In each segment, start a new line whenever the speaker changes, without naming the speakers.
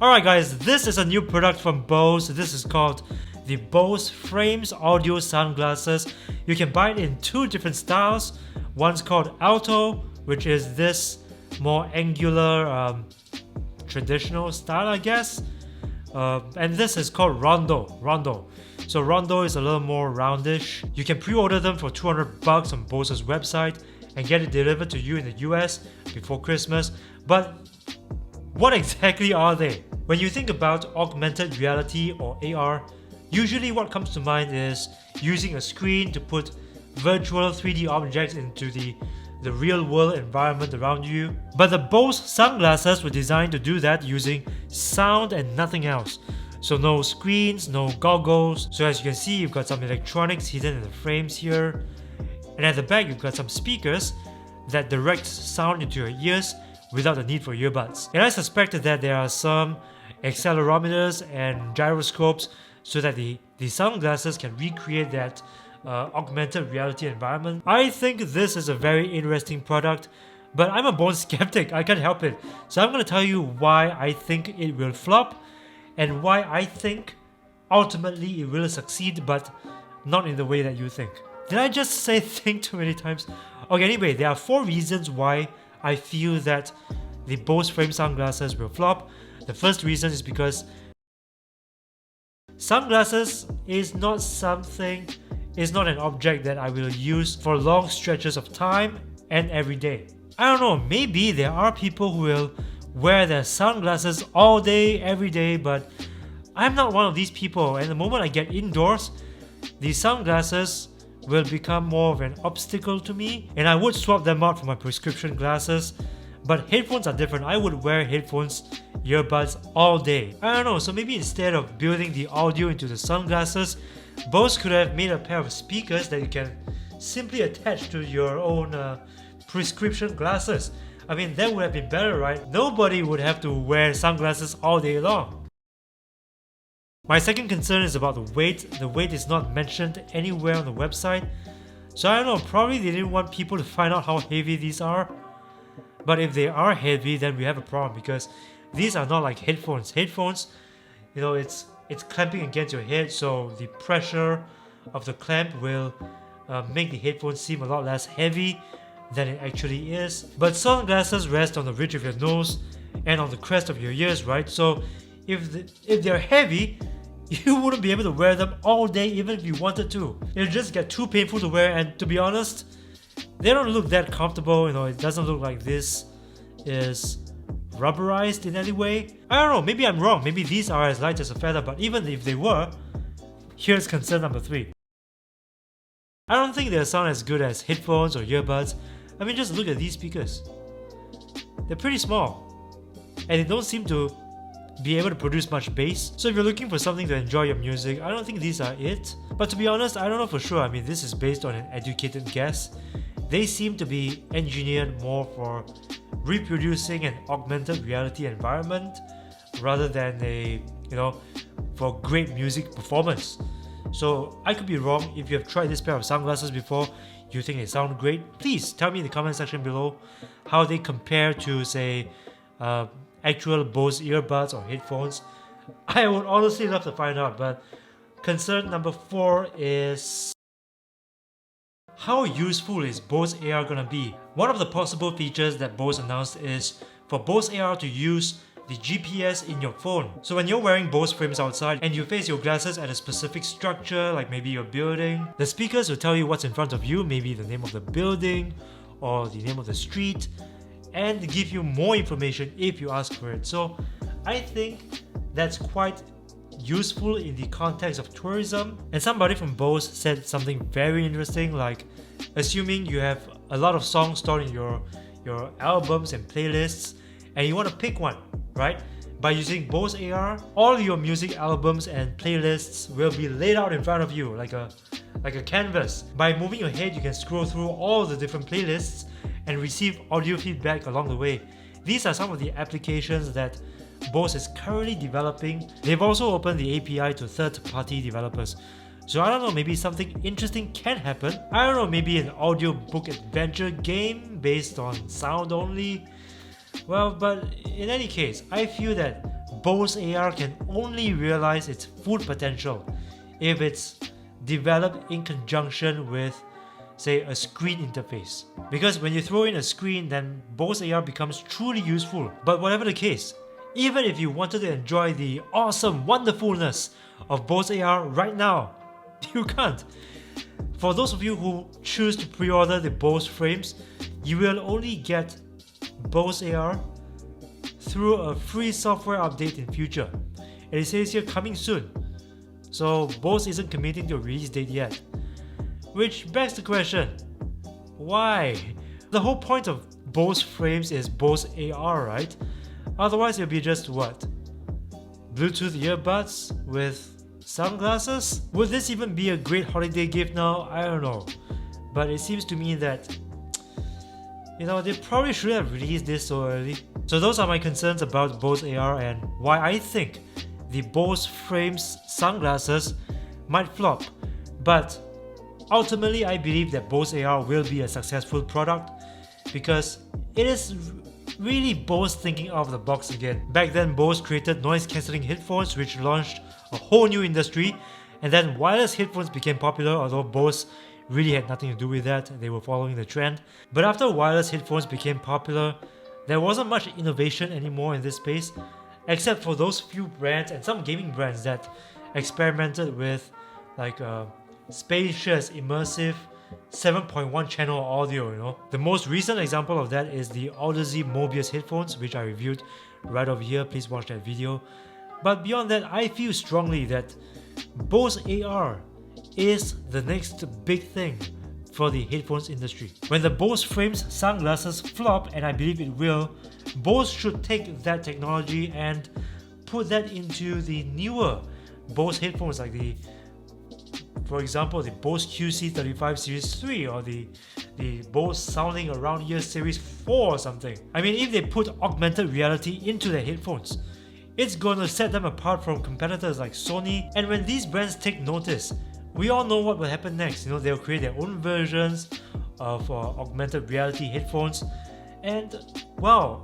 Alright guys, this is a new product from Bose. This is called the Bose Frames AR Sunglasses. You can buy it in two different styles. One's called Alto, which is this more angular, traditional style, I guess. And this is called Rondo. So Rondo is a little more roundish. You can pre-order them for $200 on Bose's website and get it delivered to you in the US before Christmas. But what exactly are they? When you think about augmented reality or AR, usually what comes to mind is using a screen to put virtual 3D objects into the real world environment around you. But the Bose sunglasses were designed to do that using sound and nothing else. So no screens, no goggles. So as you can see, you've got some electronics hidden in the frames here. And at the back, you've got some speakers that direct sound into your ears without the need for earbuds. And I suspected that there are some accelerometers and gyroscopes so that the sunglasses can recreate that augmented reality environment. I think this is a very interesting product, but I'm a born skeptic, I can't help it. So I'm going to tell you why I think it will flop and why I think ultimately it will succeed, but not in the way that you think. Did I just say think too many times? Okay, anyway, there are 4 reasons why I feel that the Bose Frame sunglasses will flop. The first reason is because sunglasses is not an object that I will use for long stretches of time and every day. I don't know, maybe there are people who will wear their sunglasses all day, every day, but I'm not one of these people, and the moment I get indoors, the sunglasses will become more of an obstacle to me, and I would swap them out for my prescription glasses. But headphones are different. I would wear headphones, earbuds all day. I don't know, so maybe instead of building the audio into the sunglasses, Bose could have made a pair of speakers that you can simply attach to your own prescription glasses. I mean, that would have been better, right? Nobody would have to wear sunglasses all day long. My second concern is about the weight. The weight is not mentioned anywhere on the website. So I don't know, probably they didn't want people to find out how heavy these are. But if they are heavy, then we have a problem because these are not like headphones. Headphones, you know, it's clamping against your head, so the pressure of the clamp will make the headphones seem a lot less heavy than it actually is. But sunglasses rest on the ridge of your nose and on the crest of your ears, right? So if they're heavy, you wouldn't be able to wear them all day even if you wanted to. It'll just get too painful to wear, and to be honest, they don't look that comfortable. You know, it doesn't look like this is rubberized in any way. I don't know, maybe I'm wrong. Maybe these are as light as a feather, but even if they were, here's concern number 3. I don't think they sound as good as headphones or earbuds. I mean, just look at these speakers. They're pretty small, and they don't seem to be able to produce much bass. So if you're looking for something to enjoy your music, I don't think these are it. But to be honest, I don't know for sure. I mean, this is based on an educated guess. They seem to be engineered more for reproducing an augmented reality environment rather than for great music performance. So I could be wrong. If you have tried this pair of sunglasses before, you think they sound great, please tell me in the comment section below how they compare to, say, actual Bose earbuds or headphones. I would honestly love to find out. But concern number 4 is how useful is Bose AR gonna be? One of the possible features that Bose announced is for Bose AR to use the GPS in your phone. So when you're wearing Bose frames outside and you face your glasses at a specific structure, like maybe your building, the speakers will tell you what's in front of you, maybe the name of the building or the name of the street, and give you more information if you ask for it. So I think that's quite useful in the context of tourism. And somebody from Bose said something very interesting, like assuming you have a lot of songs stored in your albums and playlists and you want to pick one, right? By using Bose AR, all your music albums and playlists will be laid out in front of you like a canvas. By moving your head, you can scroll through all the different playlists and receive audio feedback along the way. These are some of the applications that Bose is currently developing. They've also opened the API to third-party developers. So I don't know, maybe something interesting can happen. I don't know, maybe an audiobook adventure game based on sound only. Well, but in any case, I feel that Bose AR can only realize its full potential if it's developed in conjunction with, say, a screen interface. Because when you throw in a screen, then Bose AR becomes truly useful. But whatever the case, even if you wanted to enjoy the awesome wonderfulness of Bose AR right now, you can't. For those of you who choose to pre-order the Bose frames, you will only get Bose AR through a free software update in future. And it says here coming soon. So Bose isn't committing to a release date yet. Which begs the question, why? The whole point of Bose frames is Bose AR, right? Otherwise it'll be just what? Bluetooth earbuds with sunglasses? Would this even be a great holiday gift now? I don't know. But it seems to me that, you know, they probably shouldn't have released this so early. So those are my concerns about Bose AR and why I think the Bose Frames sunglasses might flop. But ultimately, I believe that Bose AR will be a successful product because it is really Bose thinking out of the box again. Back then, Bose created noise-cancelling headphones which launched a whole new industry, and then wireless headphones became popular, although Bose really had nothing to do with that. They were following the trend. But after wireless headphones became popular, there wasn't much innovation anymore in this space, except for those few brands and some gaming brands that experimented with like spacious, immersive 7.1 channel audio, you know. The most recent example of that is the Audeze Mobius headphones, which I reviewed right over here. Please watch that video. But beyond that, I feel strongly that Bose AR is the next big thing for the headphones industry. When the Bose Frames sunglasses flop, and I believe it will, Bose should take that technology and put that into the newer Bose headphones like the, for example, the Bose QC35 Series 3 or the Bose Sounding Around Ear Series 4 or something. I mean, if they put augmented reality into their headphones, it's gonna set them apart from competitors like Sony. And when these brands take notice, we all know what will happen next. You know, they'll create their own versions of augmented reality headphones, and wow,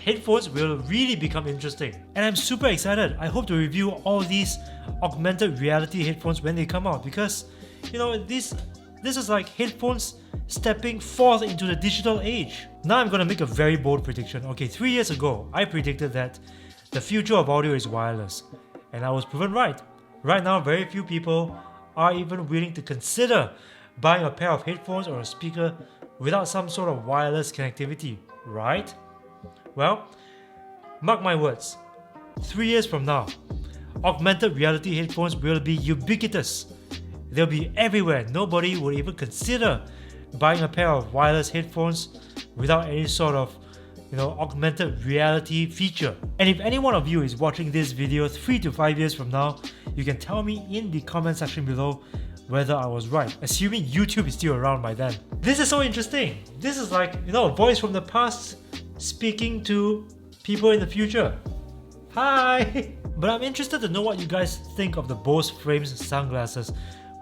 headphones will really become interesting. And I'm super excited. I hope to review all these augmented reality headphones when they come out, because, you know, this is like headphones stepping forth into the digital age. Now I'm gonna make a very bold prediction. Okay, 3 years ago, I predicted that the future of audio is wireless, and I was proven right. Right now, very few people are even willing to consider buying a pair of headphones or a speaker without some sort of wireless connectivity, right? Well, mark my words, 3 years from now, augmented reality headphones will be ubiquitous. They'll be everywhere. Nobody would even consider buying a pair of wireless headphones without any sort of, you know, augmented reality feature. And if any one of you is watching this video 3 to 5 years from now, you can tell me in the comment section below whether I was right, assuming YouTube is still around by then. This is so interesting. This is like, you know, a voice from the past speaking to people in the future. Hi! But I'm interested to know what you guys think of the Bose Frames sunglasses.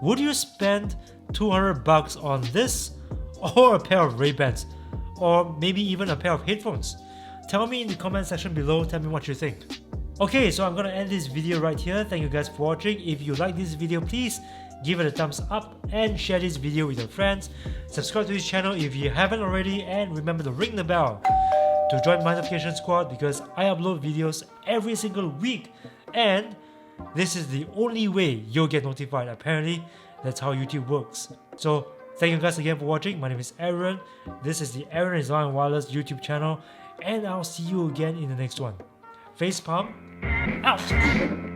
Would you spend $200 on this or a pair of Ray-Bans? Or maybe even a pair of headphones? Tell me in the comment section below, tell me what you think. Okay, so I'm gonna end this video right here. Thank you guys for watching. If you like this video, please give it a thumbs up and share this video with your friends. Subscribe to this channel if you haven't already, and remember to ring the bell to join my notification squad, because I upload videos every single week, and this is the only way you'll get notified. Apparently, that's how YouTube works. So thank you guys again for watching. My name is Aaron. This is the Aaron is DeLorean YouTube channel, and I'll see you again in the next one. Facepalm out!